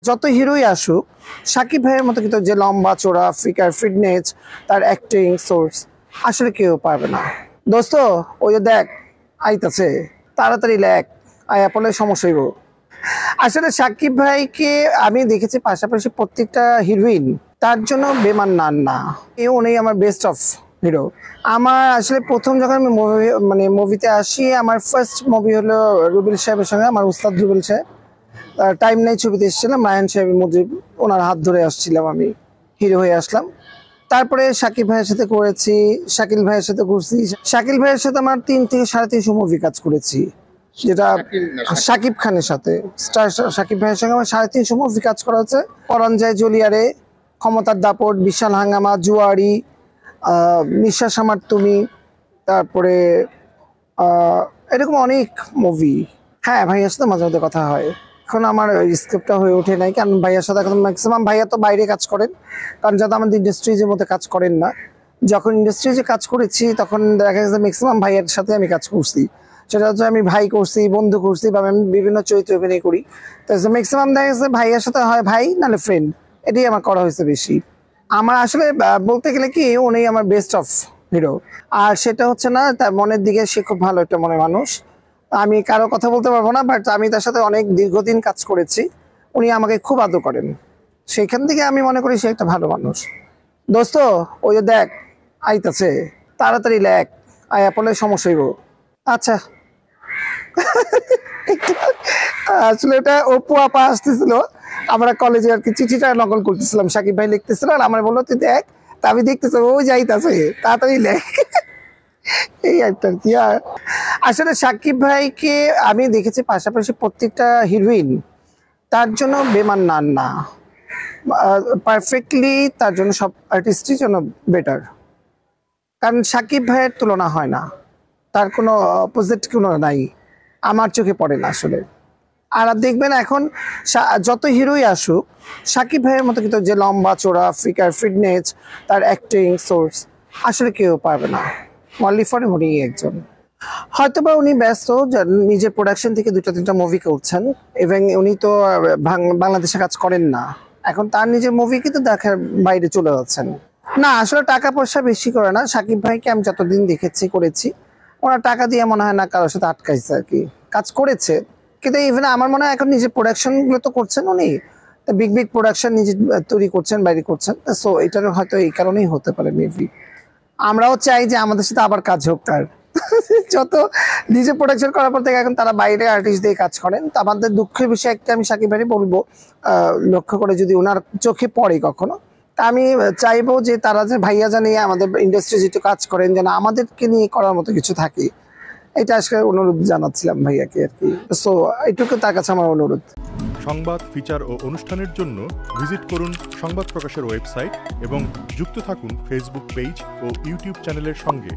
যত হিরোই আসুক সাকিব ভাইয়ের মতো কিন্তু যে লম্বা চোরা ফিগার ফিটনেস তার অ্যাক্টিং সোর্স আসলে কেউ পারবে না। দোস্ত ওই যে দেখ আইতাছে, তাড়াতাড়ি লেখ আয়া পড়লে সমস্যা হইব। আসলে সাকিব ভাইকে আমি দেখেছি পাশাপাশি প্রত্যেকটা হিরোইন তার জন্য বেমান না উনি আমার বেস্ট অফ হিরো। আমার আসলে প্রথম যখন আমি মুভিতে আসি, আমার ফার্স্ট মুভি হলো রুবেল সাহেবের সঙ্গে, আমার উস্তাদ রুবেল সাহেব। টাইম নাই ছবিতে এসেছিলাম, রায়হান সাহেব মুজিব ওনার হাত ধরে আসছিলাম, আমি হিরো হয়ে আসলাম। তারপরে সাকিব ভাইয়ের সাথে করেছি, শাকিল ভাইয়ের সাথে করছি। শাকিল ভাইয়ের সাথে আমার 3 থেকে 3.5 মুভি কাজ করেছি, যেটা শাকিব খানের সাথে স্টার শাকিব ভাইয়ের সঙ্গে আমার 3.5 মুভি কাজ করা হচ্ছে। পরান যায় জলিয়ারে, ক্ষমতার দাপট, বিশাল হাঙ্গামা, জুয়ারি, নিঃশ্বাস আমার তুমি, তারপরে এরকম অনেক মুভি। হ্যাঁ, ভাইয়ার সাথে মাঝে মধ্যে কথা হয়। এখন আমার স্ক্রিপ্টটা হয়ে ওঠে নাই, কারণ ভাইয়ার সাথে এখন ম্যাক্সিমাম ভাইয়া তো বাইরে কাজ করেন, কারণ যাতে আমাদের ইন্ডাস্ট্রিজের মধ্যে কাজ করেন না। যখন ইন্ডাস্ট্রিজে কাজ করেছি তখন দেখা গেছে ম্যাক্সিমাম ভাইয়ের সাথে আমি কাজ করছি, সেটা হচ্ছে আমি ভাই করছি, বন্ধু করছি, বা আমি বিভিন্ন চরিত্র অভিনয় করি। তো ম্যাক্সিমাম দেখা গেছে ভাইয়ের সাথে হয় ভাই নাহলে ফ্রেন্ড, এটাই আমার করা হয়েছে বেশি। আমার আসলে বলতে গেলে কি উনি আমার বেস্ট অফ হিরো। আর সেটা হচ্ছে না, তার মনের দিকে সে খুব ভালো একটা মনের মানুষ। আমি কারো কথা বলতে পারবো না, বাট আমি তার সাথে অনেক দীর্ঘদিন কাজ করেছি, উনি আমাকে খুব আদর করেন, সেখান থেকে আমি মনে করি সে একটা ভালো মানুষ। দোস্ত ওই যে দেখ আইতাছে, তাড়াতাড়ি লেখ আয়া পড়লে সমস্যা হইব। আচ্ছা আসলে এটা অপু আপা আসতেছিল, আমরা কলেজে আর কি চিঠিটা নকল করতেছিলাম, সাকিব ভাই লিখতেছিল আর আমার বললো তুই দেখ, তা আমি দেখতেছি ওই যাইতাছে, তাড়াতাড়ি লেখ। এই একটা কি। আর আসলে সাকিব ভাইকে আমি দেখেছি পাশাপাশি প্রত্যেকটা হিরোইন তার জন্য বেমান না পারফেক্টলি, তার জন্য সব আর্টিস্টের জন্য বেটার, কারণ সাকিব ভাইয়ের তুলনা হয় না, তার কোনো অপোজিট কোনো নাই, আমার চোখে পড়ে না আসলে। আর দেখবেন এখন যত হিরোই আসুক সাকিব ভাইয়ের মতো কিন্তু যে লম্বা চোরা ফিগার ফিটনেস তার অ্যাক্টিং সোর্স আসলে কেউ পারবে না, অনলি ফর উনি একজন। হয়তোবা উনি ব্যস্ত, নিজের প্রোডাকশন থেকে 2-3টা মুভি করছেন, এবং উনি তো বাংলাদেশে কাজ করেন না, এখন তার নিজের মুভি কিন্তু দেখার বাইরে চলে যাচ্ছেন। না আসলে টাকা পয়সা বেশি করে না, সাকিব ভাইকে আমি যতদিন দেখেছি করেছি, ওনার টাকা দিয়ে মনে হয় না কারোর সাথে আটকাইছে আর কি, কাজ করেছে। কিন্তু ইভেন আমার মনে হয় এখন নিজের প্রোডাকশন গুলো তো করছেন উনি, বিগ বিগ প্রোডাকশন নিজে তৈরি করছেন, বাইরে করছেন, সো এটার হয়তো এই কারণেই হতে পারে মেবি। আমরাও চাই যে আমাদের সাথে আবার কাজ হোক তার। যত নিজে প্রোডাকশন করার পর থেকে এখন তারা বাইরে আর্টিস্ট দিয়ে কাজ করেন। তো আমাদের দুঃখের বিষয় একটা আমি সাকিব ভাই বলবো, লক্ষ্য করে যদি ওনার চোখে পড়ে কখনো, তা আমি চাইবো যে তারা যে ভাইয়া জানিয়ে আমাদের ইন্ডাস্ট্রি যেটু কাজ করেন যেন আমাদেরকে নিয়ে করার মতো কিছু থাকে, এটা আজকে অনুরোধ জানাচ্ছিলাম ভাইয়াকে আর কি। সো এইটুকু তার কাছে আমার অনুরোধ। সংবাদ, ফিচার ও অনুষ্ঠানের জন্য ভিজিট করুন সংবাদ প্রকাশের ওয়েবসাইট এবং যুক্ত থাকুন ফেসবুক পেজ ও ইউটিউব চ্যানেলের সঙ্গে।